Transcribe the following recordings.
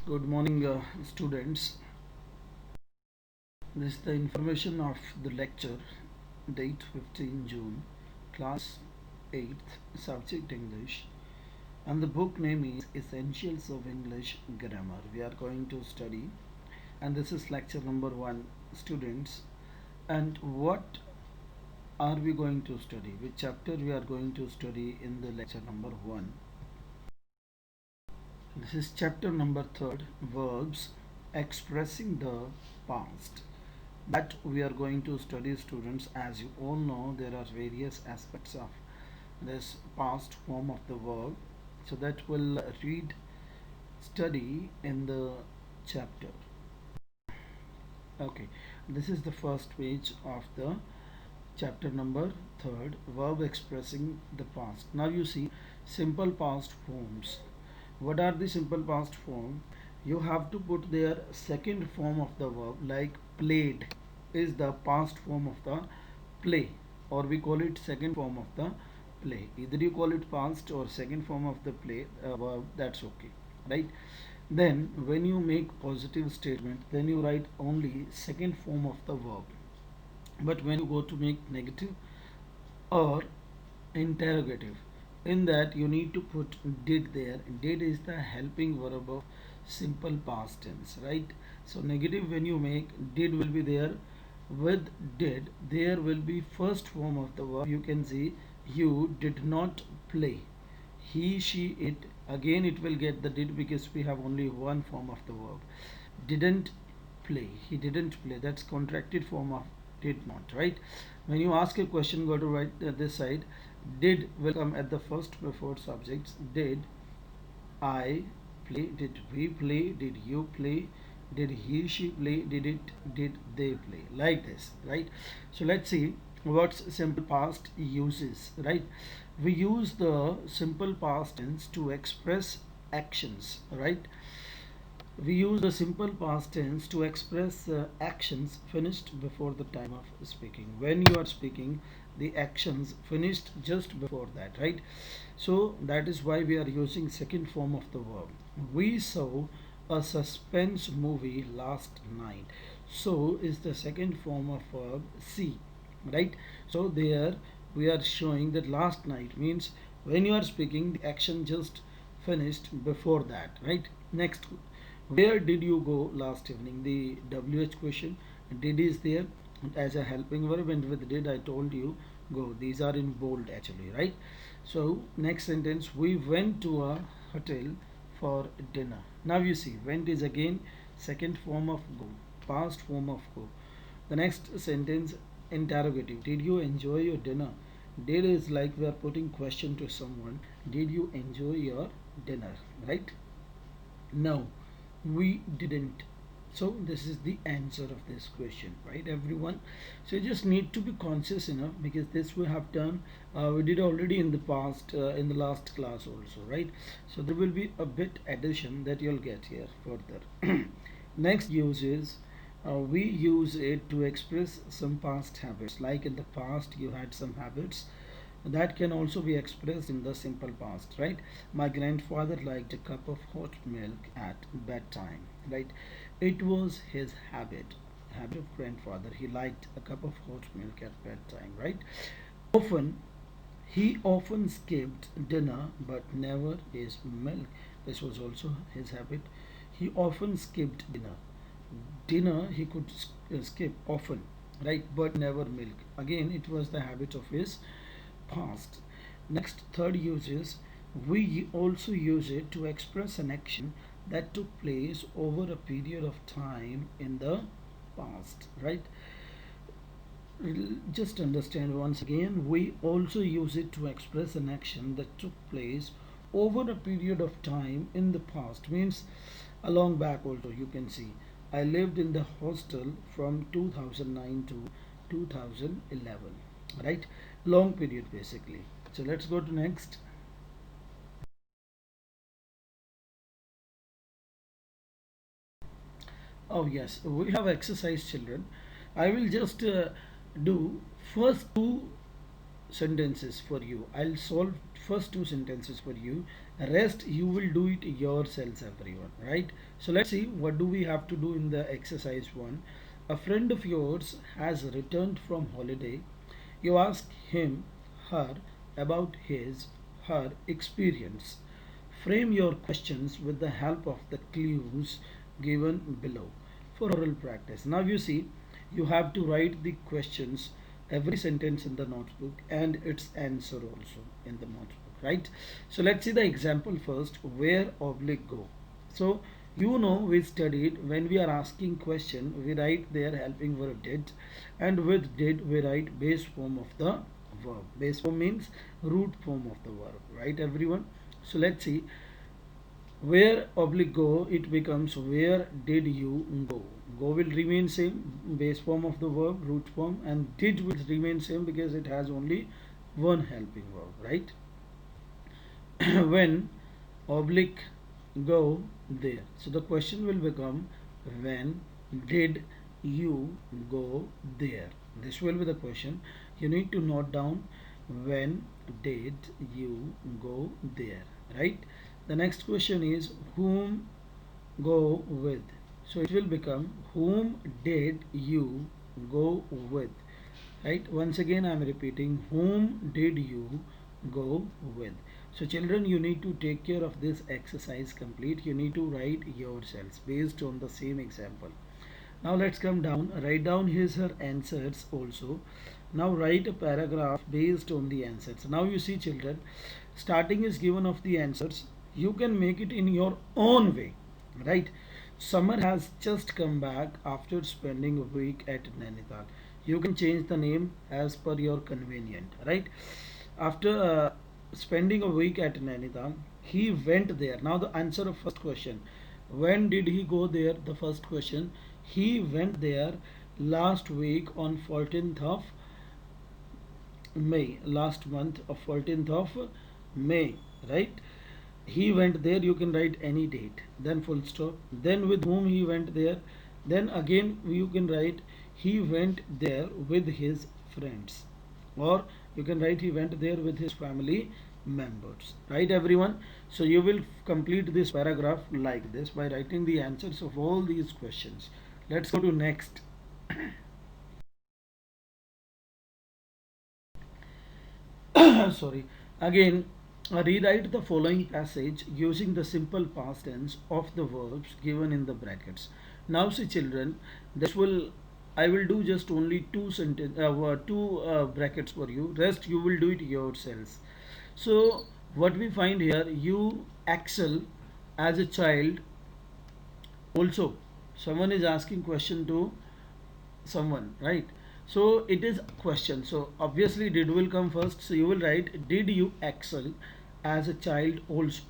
Good morning, students. This is the information of the lecture, date 15 June, class 8th, subject English, and the book name is Essentials of English Grammar. We are going to study, and this is lecture number 1, students. And what are we going to study? Which chapter we are going to study in the lecture number 1? This is chapter number 3, Verbs expressing the past. That we are going to study, students. As you all know, there are various aspects of this past form of the verb, so that we'll read, study in the chapter. Okay, this is the first page of the chapter number 3, verb expressing the past. Now you see simple past forms. What are the simple past form? You have to put their second form of the verb, like played is the past form of the play, or we call it second form of the play. Either you call it past or second form of the play verb, that's okay, right? Then when you make positive statement, then you write only second form of the verb. But when you go to make negative or interrogative, in that you need to put did there. Did is the helping verb of simple past tense, right? So negative, when you make, did will be there. With did, there will be first form of the verb. You can see, you did not play. He, she, it, again it will get the did, because we have only one form of the verb. Didn't play, he didn't play, that's contracted form of did not, right? When you ask a question, go to right this side. Did will come at the first before subjects. Did I play? Did we play? Did you play? Did he, she play? Did they play? Like this, right? So let's see what's simple past uses, right? We use the simple past tense to express actions, right? We use the simple past tense to express actions finished before the time of speaking. When you are speaking, the actions finished just before that, right? So that is why we are using second form of the verb. We saw a suspense movie last night. So is the second form of verb see, right? So there we are showing that last night means when you are speaking, the action just finished before that, right? Next, where did you go last evening? The WH question, did is there as a helping verb, and with did I told you go. These are in bold actually, right? So next sentence, we went to a hotel for dinner. Now you see, went is again second form of go, past form of go. The next sentence, interrogative, did you enjoy your dinner? Did is like we are putting question to someone. Did you enjoy your dinner, right? No, we didn't. So this is the answer of this question, right, everyone? So you just need to be conscious enough, because this we have done, we did already in the past, in the last class also, right? So there will be a bit addition that you'll get here further. Next use is, we use it to express some past habits, like in the past you had some habits that can also be expressed in the simple past, right? My grandfather liked a cup of hot milk at bedtime, right? It was his habit of grandfather. He liked a cup of hot milk at bedtime, right? Often, he often skipped dinner but never his milk. This was also his habit. He often skipped dinner. Dinner he could skip often, right? But never milk. Again, it was the habit of his past. Next, third use is, we also use it to express an action that took place over a period of time in the past, right? Just understand once again, we also use it to express an action that took place over a period of time in the past, means a long back. Also you can see, I lived in the hostel from 2009 to 2011, right? Long period basically. So let's go to next. Oh yes, we have exercise, children. I will just do first two sentences for you. I'll solve first two sentences for you, Rest you will do it yourselves, everyone, right? So let's see what do we have to do in the exercise one. A friend of yours has returned from holiday. You ask him her about his her experience. Frame your questions with the help of the clues given below for oral practice. Now you see, you have to write the questions, every sentence in the notebook and its answer also in the notebook, right? So let's see the example first. Where oblique go? So you know, we studied when we are asking question we write there helping verb did, and with did we write base form of the verb. Base form means root form of the verb, right everyone? So let's see, where oblique go, it becomes where did you go. Go will remain same, base form of the verb, root form, and did will remain same because it has only one helping verb, right? When oblique go there. So the question will become, when did you go there? This will be the question. You need to note down, when did you go there, right? The next question is, whom go with. So it will become, whom did you go with, right? Once again I am repeating, whom did you go with. So children, you need to take care of this exercise complete. You need to write yourselves based on the same example. Now let's come down, write down his her answers also. Now write a paragraph based on the answers. Now you see children, starting is given of the answers. You can make it in your own way, right? Summer has just come back after spending a week at Nainital. You can change the name as per your convenient, right? After spending a week at Nainital, he went there. Now the answer of first question, when did he go there? The first question, he went there last week on 14th of May, last month of 14th of May, right? He went there, you can write any date, then full stop, then with whom he went there, then again you can write he went there with his friends, or you can write he went there with his family members, right everyone? So you will complete this paragraph like this by writing the answers of all these questions. Let's go to next. Sorry. Again, rewrite the following passage using the simple past tense of the verbs given in the brackets. Now see children, this will, I will do just only two brackets for you. Rest you will do it yourselves. So what we find here, you excel as a child. Also, someone is asking question to someone, right? So it is a question, so obviously did will come first, so you will write, did you excel as a child also,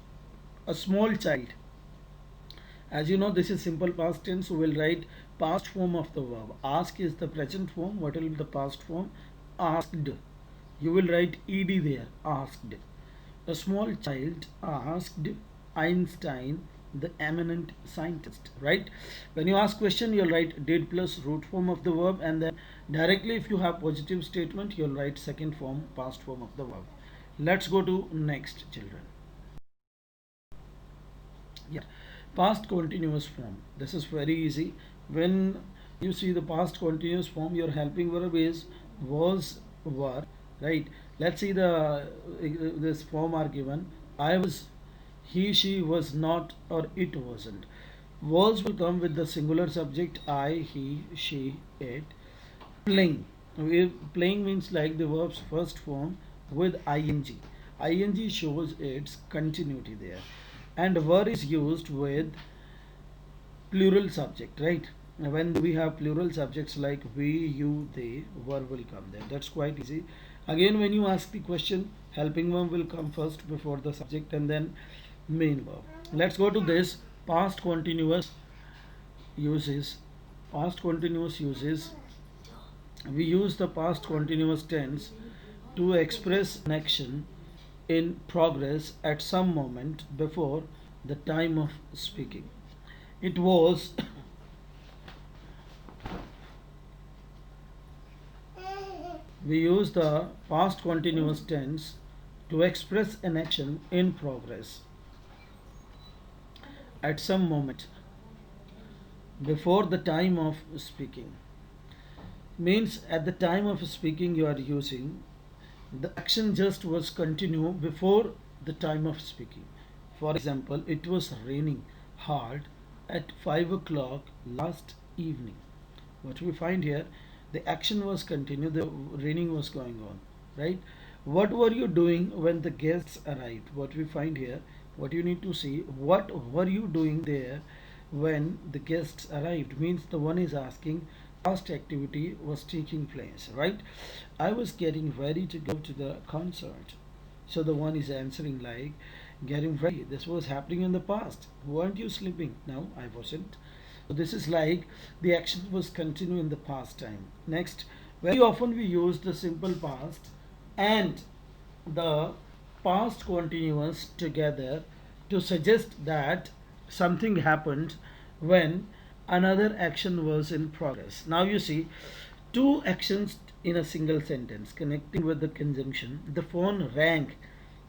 a small child. As you know, this is simple past tense, so we'll write past form of the verb. Ask is the present form. What will be the past form? Asked. You will write ed there, asked. A small child asked Einstein, the eminent scientist, right? When you ask question, you'll write did plus root form of the verb, and then directly if you have positive statement, you'll write second form, past form of the verb. Let's go to next children. Yeah, past continuous form. This is very easy. When you see the past continuous form, your helping verb is was, were, right? Let's see the this form are given. I was, he, she was not, or it wasn't. Was will come with the singular subject I, he, she, it. Playing. Playing means like the verb's first form with ing. Ing shows its continuity there. And were is used with plural subject, right? When we have plural subjects like we, you, they, were will come there. That's quite easy. Again, when you ask the question, helping verb will come first before the subject and then main verb. Let's go to this past continuous uses. Past continuous uses. We use the past continuous tense to express an action in progress at some moment before the time of speaking. It was we use the past continuous tense to express an action in progress. at some moment before the time of speaking. Means at the time of speaking you are using the action just was continue before the time of speaking. For example, it was raining hard at 5 o'clock last evening. What we find here, the action was continued, the raining was going on, right? What were you doing when the guests arrived? What we find here, what you need to see, what were you doing there when the guests arrived? Means the one is asking past activity was taking place, right? I was getting ready to go to the concert. So the one is answering like getting ready. This was happening in the past. Weren't you sleeping? No, I wasn't. So this is like the action was continuing in the past time. Next, very often we use the simple past and the past continuous together to suggest that something happened when another action was in progress. Now you see two actions in a single sentence connecting with the conjunction. The phone rang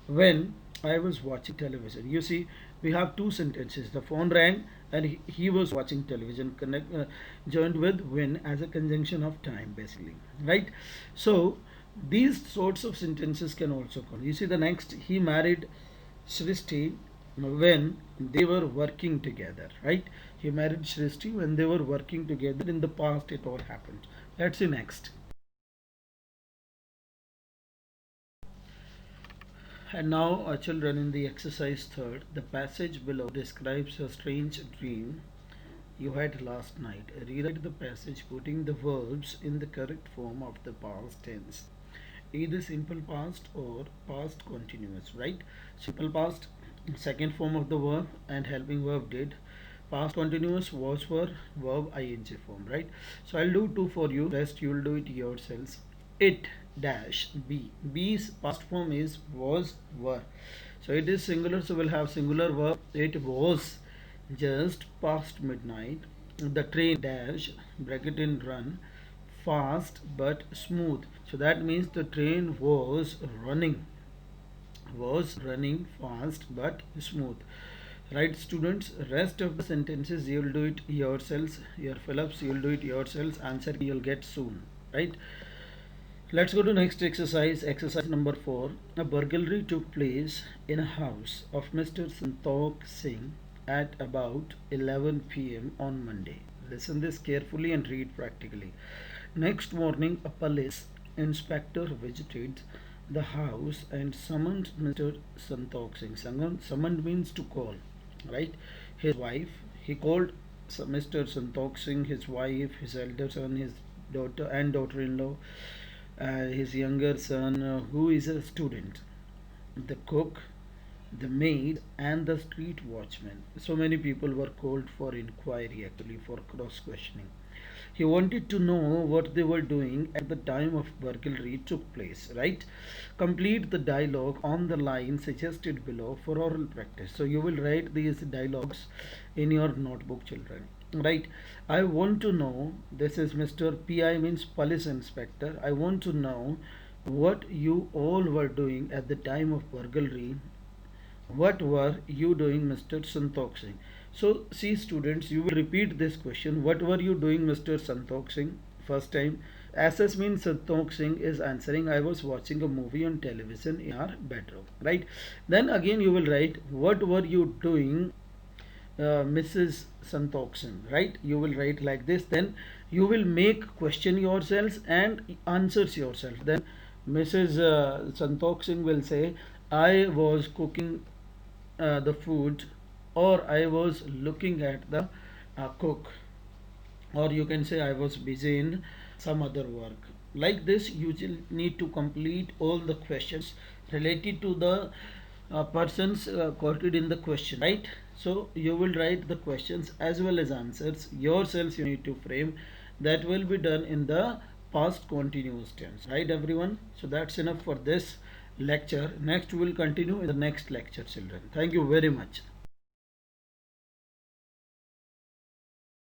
when I was watching television. You see, we have two sentences. The phone rang and he was watching television. Joined with when as a conjunction of time, basically, right? So these sorts of sentences can also come. You see, the next, he married Srishti when they were working together, right? He married Srishti when they were working together. In the past, it all happened. Let's see next. And now, children, in the exercise third, the passage below describes a strange dream you had last night. Rewrite the passage putting the verbs in the correct form of the past tense, either simple past or past continuous, right? Simple past, second form of the verb and helping verb did. Past continuous was for verb ing form, right? So I'll do two for you, rest you'll do it yourselves. It dash be, b's past form is was were, so it is singular, so we'll have singular verb. It was just past midnight. The train dash bracket in run fast but smooth, so that means the train was running fast but smooth, right students? Rest of the sentences you'll do it yourselves, your fill-ups you'll do it yourselves, answer you'll get soon, right? Let's go to next exercise. Exercise number 4. A burglary took place in a house of Mr. Santokh Singh at about 11 p.m. on Monday. Listen this carefully and read practically. Next morning, a police inspector visited the house and summoned Mr. Santokh Singh. Summoned means to call, right? His wife. He called Mr. Santokh Singh, his wife, his elder son, his daughter and daughter-in-law, his younger son, who is a student, the cook, the maid, and the street watchman. So many people were called for inquiry, actually, for cross questioning. He wanted to know what they were doing at the time of burglary took place, right? Complete the dialogue on the line suggested below for oral practice. So you will write these dialogues in your notebook, children, right? I want to know, this is Mr. PI means police inspector. I want to know what you all were doing at the time of burglary. What were you doing, Mr. Santokh Singh? So, see students, you will repeat this question. What were you doing, Mr. Santokh Singh? First time. SS means Santokh Singh is answering, I was watching a movie on television in our bedroom, right? Then again you will write, what were you doing, Mrs. Santokh Singh, right? You will write like this. Then you will make question yourselves and answers yourself. Then Mrs. Santokh Singh will say, I was cooking the food, or I was looking at the cook, or you can say I was busy in some other work. Like this, you will need to complete all the questions related to the persons quoted in the question, right? So you will write the questions as well as answers yourselves. You need to frame. That will be done in the past continuous tense, right everyone? So that's enough for this lecture. Next we will continue in the next lecture, children. Thank you very much.